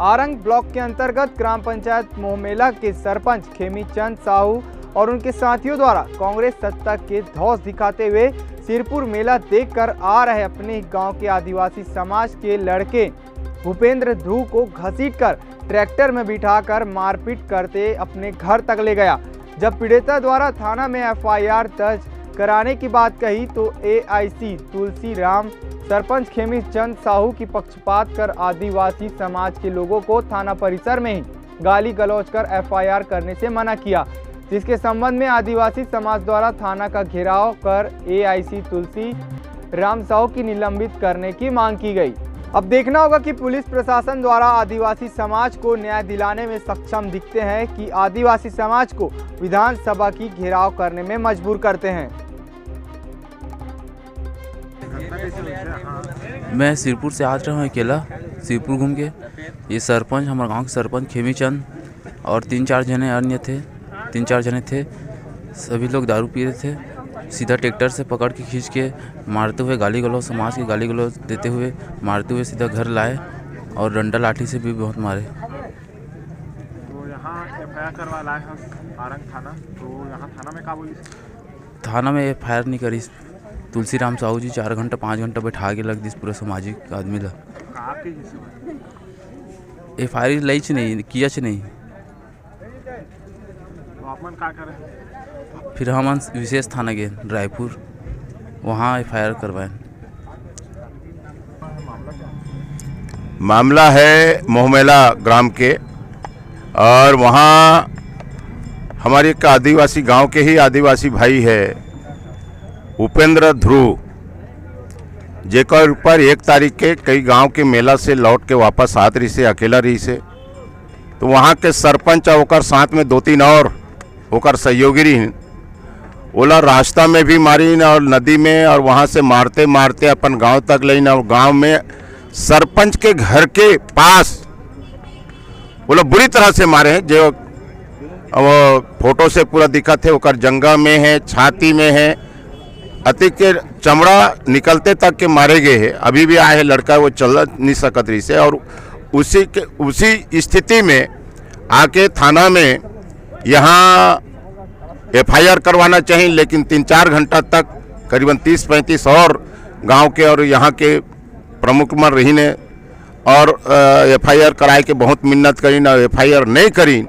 Arang block के अंतर्गत ग्राम पंचायत मोहमेला के सरपंच खेमीचंद साहू और उनके साथियों द्वारा कांग्रेस सत्ता के धौंस दिखाते हुए सिरपुर मेला देखकर आ रहे अपने गांव के आदिवासी समाज के लड़के भूपेंद्र ध्रुव को घसीटकर ट्रैक्टर में बिठाकर मारपीट करते अपने घर तक ले गया। जब पीड़िता द्वारा थाना में एफआईआर दर्ज कराने की बात कही तो एआईसी तुलसी राम सरपंच खेमीचंद साहू की पक्षपात कर आदिवासी समाज के लोगों को थाना परिसर में ही गाली गलौज कर एफआईआर करने से मना किया, जिसके संबंध में आदिवासी समाज द्वारा थाना का घेराव कर एआईसी तुलसी राम साहू की निलंबित करने की मांग की गई। अब देखना होगा कि पुलिस प्रशासन द्वारा आदिवासी समाज को न्याय दिलाने में सक्षम दिखते हैं कि आदिवासी समाज को विधानसभा की घेराव करने में मजबूर करते हैं। मैं सिरपुर से आ रहा हूँ अकेला, सिरपुर घूम के। ये सरपंच हमारे गांव के सरपंच खेमीचंद और तीन चार जने थे। सभी लोग दारू पी रहे थे। सीधा ट्रैक्टर से पकड़ के खींच के मारते हुए गाली गलौज, समाज की गाली गलौज देते हुए मारते हुए सीधा घर लाए और डंडा लाठी से भी बहुत मारे। तो यहाँ एफआईआर करवा लाए हैं आरंग थाना, तो यहाँ थाना में क्या बोली? थाना में एफआईआर नहीं करी। तुलसी राम साहू जी 4 घंटा 5 घंटा बैठा के लग दी पूरा सामाजिक आदमी ला। एफआईआर लई नहीं किया नहीं। तो आप मन क्या करें? फिर हम विशेष थाना गए रायपुर, वहाँ एफआईआर करवाए। मामला है मोहमेला ग्राम के, और वहाँ हमारे एक आदिवासी गांव के ही आदिवासी भाई है भूपेंद्र ध्रुव, जेकर ऊपर 1 तारीख के कई गांव के मेला से लौट के वापस आत रही से अकेला रही से, तो वहाँ के सरपंच और ओकर साथ में 2-3 और ओकर सहयोगी रही ओला रास्ता में भी मारी न और नदी में, और वहाँ से मारते मारते अपन गांव तक ले न। गांव में सरपंच के घर के पास बोला बुरी तरह से मारे हैं, जो वो फोटो से पूरा दिखा थे। ओकर जंगा में है, छाती में है, अति के चमड़ा निकलते तक के मारे गए हैं। अभी भी आए है लड़का, वो चल नहीं सकत रही से, और उसी स्थिति में आके थाना में यहाँ एफआईआर करवाना चाहिए, लेकिन 3-4 घंटा तक करीबन 30-35 और गांव के और यहाँ के प्रमुख मन रही ने और एफआईआर कराए के बहुत मिन्नत करी ना, एफआईआर नहीं करी।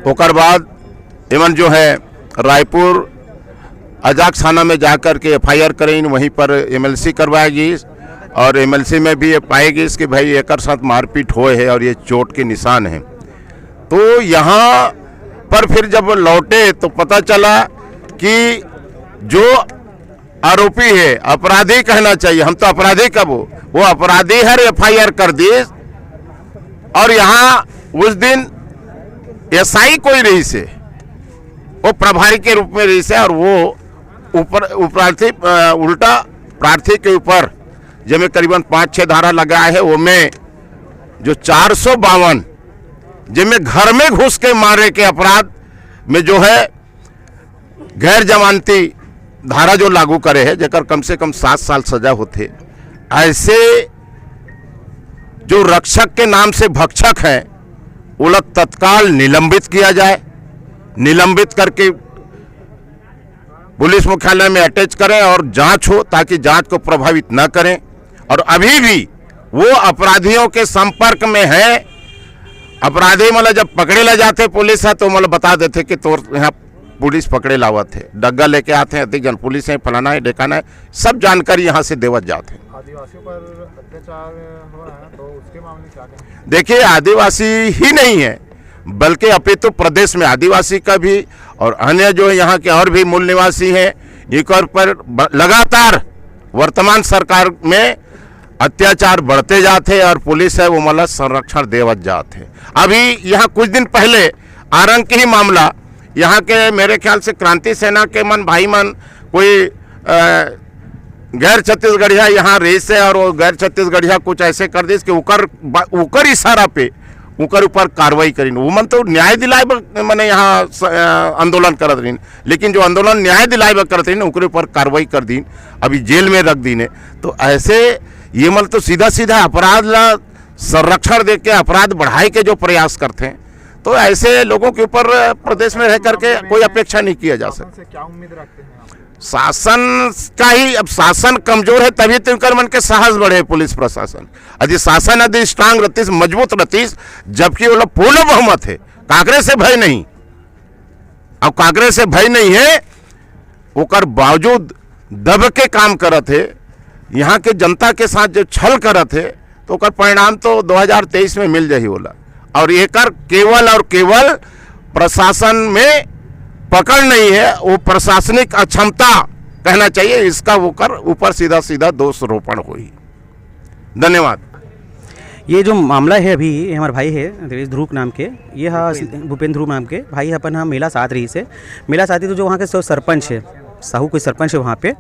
ओकर बाद एमन जो है रायपुर अजाक थाना में जाकर के एफआईआर करें, वहीं पर एमएलसी करवाएगी और एमएलसी में भी ये पाएगी कि भाई एक साथ मारपीट हुए है और ये चोट के निशान हैं। तो यहाँ पर फिर जब लौटे तो पता चला कि जो आरोपी है, अपराधी कहना चाहिए, हम तो अपराधी कब वो अपराधी है, एफआईआर कर दी। और यहाँ उस दिन एसआई कोई रही से, वो प्रभारी के रूप में रही से, और वो उल्टा प्रार्थी के ऊपर जिसमें करीबन 5-6 धारा लगा है, वो में जो 452 जिनमें घर में घुस के मारे के अपराध में जो है गैर जमानती धारा जो लागू करे है, जेकर कम से कम 7 साल सजा होते। ऐसे जो रक्षक के नाम से भक्षक हैं, वो लोग तत्काल निलंबित किया जाए। निलंबित करके पुलिस मुख्यालय में अटैच करें और जांच हो, ताकि जांच को प्रभावित न करें। और अभी भी वो अपराधियों के संपर्क में है। अपराधी मतलब जब पकड़े ला जाते पुलिस है तो मतलब बता देते कि तो यहाँ पुलिस पकड़े लावत है, डग्गा लेके आते हैं, अति जन पुलिस है, फलाना है, ढेकाना है, सब जानकारी यहाँ से देवत जाते हैं। आदिवासियों पर अत्याचार हो रहा है, तो उसके मामले क्या कहें? देखिए, आदिवासी ही नहीं है बल्कि अपितु प्रदेश में आदिवासी का भी और अन्य जो यहाँ के और भी मूल निवासी हैं, एक और पर लगातार वर्तमान सरकार में अत्याचार बढ़ते जाते और पुलिस है वो मतलब संरक्षण देवत जाते। अभी यहाँ कुछ दिन पहले आरंग के ही मामला, यहाँ के मेरे ख्याल से क्रांति सेना के मन भाई मन कोई गैर छत्तीसगढ़िया यहाँ रेस है, और वो गैर छत्तीसगढ़िया कुछ ऐसे कर दी कि उकर इशारा पे उकर ऊपर कार्रवाई करी। वो मन तो न्याय दिलाए मैंने यहाँ आंदोलन करत रही, लेकिन जो आंदोलन न्याय दिलाए करते रही उनके ऊपर कार्रवाई कर दी, अभी जेल में रख दी ने। तो ऐसे ये मतलब तो सीधा सीधा अपराध ला संरक्षण दे के अपराध बढ़ाए के जो प्रयास करते हैं, तो ऐसे लोगों के ऊपर प्रदेश में रह करके कोई अपेक्षा नहीं किया जा सकता। क्या उम्मीद रखते हैं आप? शासन का ही, अब शासन कमजोर है तभी तो इनकर मन के साहस बढ़े पुलिस प्रशासन। यदि शासन यदि स्ट्रांग रहती, मजबूत रहती, जबकि वो लोग पूर्ण बहुमत है, कांग्रेस से भय नहीं। अब कांग्रेस से भय नहीं है, ओकर बावजूद दब के काम करत है, यहाँ के जनता के साथ जो छल करत है, तो ओकर परिणाम तो 2023 में मिल जाही होला। और एकर केवल और केवल प्रशासन में पकड़ नहीं है, वो प्रशासनिक अक्षमता कहना चाहिए, इसका वो कर ऊपर सीधा सीधा दोषारोपण हुई। धन्यवाद। ये जो मामला है अभी, ये हमारे भाई है देवेश ध्रुव नाम के, ये भूपेंद्र ध्रुव नाम के भाई अपन हम मेला साथ रही से। मेला साथी तो जो वहाँ के सरपंच है, साहू कोई सरपंच है वहाँ पे,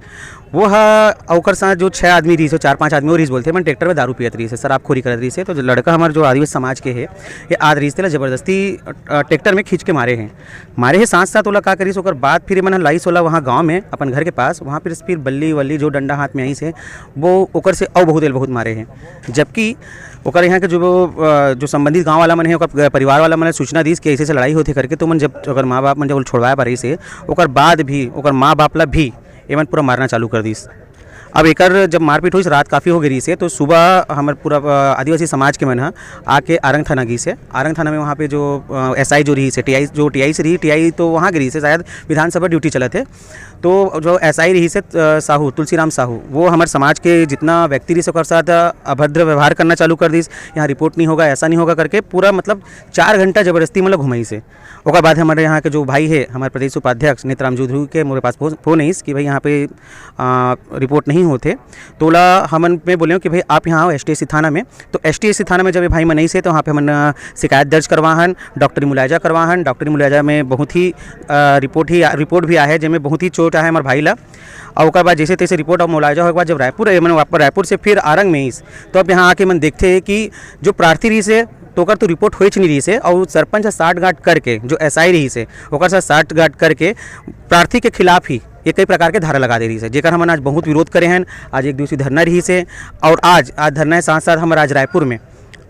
वो अवकर साथ जो 6 आदमी रही से, 4-5 आदमी और रही बोलते हैं, मैं ट्रैक्टर में दारू पियत रही से, शराबखोरी करत रही से। तो लड़का हमारे जो आदिवासी समाज के है, ये आद रही से ज़बरदस्ती ट्रैक्टर में खींच के मारे हैं साथ साथ ओला का करी से। ओकर बाद फिर मैंने लाई सोला वहाँ गाँव में अपन घर के पास, वहाँ फिर बल्ली वल्ली जो डंडा हाथ में आई से, वो ओकर से और बहुत मारे हैं। जबकि ओकर यहाँ के जो संबंधित गांव वाला मन है, ओकर परिवार वाला मन सूचना दी कि ऐसे लड़ाई होती करके, तो मन जब ओकर माँ बाप मन जब छोड़वाया पारी से, ओकर बाद भी ओकर माँ बाप ला भी एमन पूरा मारना चालू कर दीस। अब एकर जब मारपीट हुई, रात काफ़ी हो गई से, तो सुबह हमारे पूरा आदिवासी समाज के मन आके आरंग थाना गई से। आरंग थाना में वहाँ पे जो एसआई जो रही से, टीआई से रही, टीआई तो वहाँ गिरी से, शायद विधानसभा ड्यूटी चला थे। तो जो एसआई रही से साहू, तुलसीराम साहू, वो हमारे समाज के जितना व्यक्ति रही से ओकर साथ अभद्र व्यवहार करना चालू कर दीस। यहाँ रिपोर्ट नहीं होगा, ऐसा नहीं होगा करके पूरा मतलब 4 घंटा ज़बरदस्ती मतलब घुमाई से। और बाद हमारे यहाँ के जो भाई है, हमारे प्रदेश उपाध्यक्ष नेत्राम ध्रुव के मेरे पास फोन है कि भाई यहाँ पे रिपोर्ट नहीं होते, तो ला हमन में बोले कि भाई आप यहाँ आओ एसटीएससी थाना में। तो एसटीएससी थाना में जब भाई मनई से, तो वहाँ पे हमन शिकायत दर्ज करवाहन, डॉक्टरी मुलायजा करवाहन। डॉक्टरी मुलायजा में बहुत ही रिपोर्ट भी आया है, जिसमें बहुत ही चोट आया है हमारे भाई ला। और उसके बाद जैसे तैसे रिपोर्ट और मुलायजा होने के बाद जब रायपुर से फिर आरंग में इस, तो अब यहाँ आके मन देखते हैं कि जो प्रार्थी रही से, तो ओकर तो रिपोर्ट हो नहीं रही से, और सरपंच साठ गांठ करके जो एसआई रही से, ओकर साथ साठ गांठ करके प्रार्थी के खिलाफ ही ये कई प्रकार के धारा लगा दे रही है, जेकर हमन आज बहुत विरोध करे हैं। आज एक दिवसीय धरना रही से, और आज धरना के साथ साथ हमारे आज रायपुर में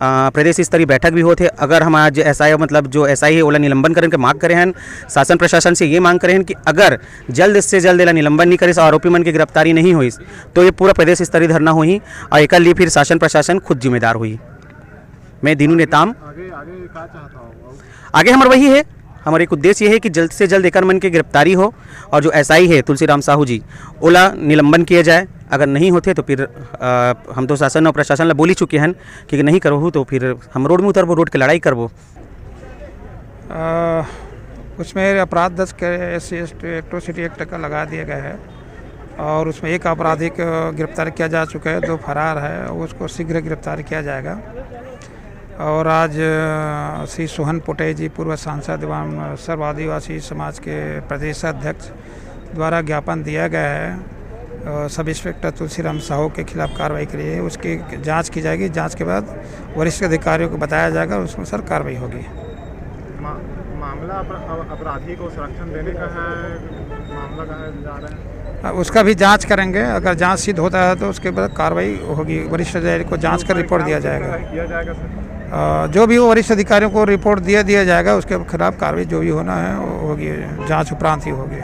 प्रदेश स्तरीय बैठक भी होते। अगर हम आज एसआई मतलब जो एसआई है ओला निलंबन करने के मांग करे हैं, शासन प्रशासन से ये मांग करे हैं कि अगर जल्द से जल्द एला निलंबन नहीं करे, आरोपी मन की गिरफ्तारी नहीं हुई, तो ये पूरा प्रदेश स्तरीय धरना हुई, और एक लिए फिर शासन प्रशासन खुद जिम्मेदार हुई। मैं दीनू नेताम। आगे हमारा वही है, हमारा एक उद्देश्य ये है कि जल्द से जल्द एकर मन की गिरफ्तारी हो, और जो एसआई है तुलसीराम साहू जी, ओला निलंबन किया जाए। अगर नहीं होते तो फिर हम तो शासन और प्रशासन ला बोली चुके हैं कि नहीं करो तो फिर हम रोड में उतरबो, रोड के लड़ाई करबो। उसमें अपराध दर्ज एट्रोसिटी एक्ट का लगा दिया गया है, और उसमें एक अपराधी को गिरफ्तार किया जा चुका है, 2 फरार है, उसको शीघ्र गिरफ्तार किया जाएगा। और आज श्री सोहन पोटे जी, पूर्व सांसद एवं सर्व आदिवासी समाज के प्रदेश अध्यक्ष द्वारा ज्ञापन दिया गया है सब इंस्पेक्टर तुलसीराम साहू के खिलाफ कार्रवाई के लिए। उसकी जांच की जाएगी, जांच के बाद वरिष्ठ अधिकारियों को बताया जाएगा, उसमें सर कार्रवाई होगी। मामला अपराधी को संरक्षण देने का है, मामला कहाँ जा रहा है, उसका भी जांच करेंगे। अगर जांच सिद्ध होता है तो उसके बाद कार्रवाई होगी, वरिष्ठ अधिकारी को जांच कर रिपोर्ट दिया जाएगा। जो भी वो वरिष्ठ अधिकारियों को रिपोर्ट दिया जाएगा, उसके खिलाफ कार्रवाई जो भी होना है वो होगी, जांच उपरांत ही होगी।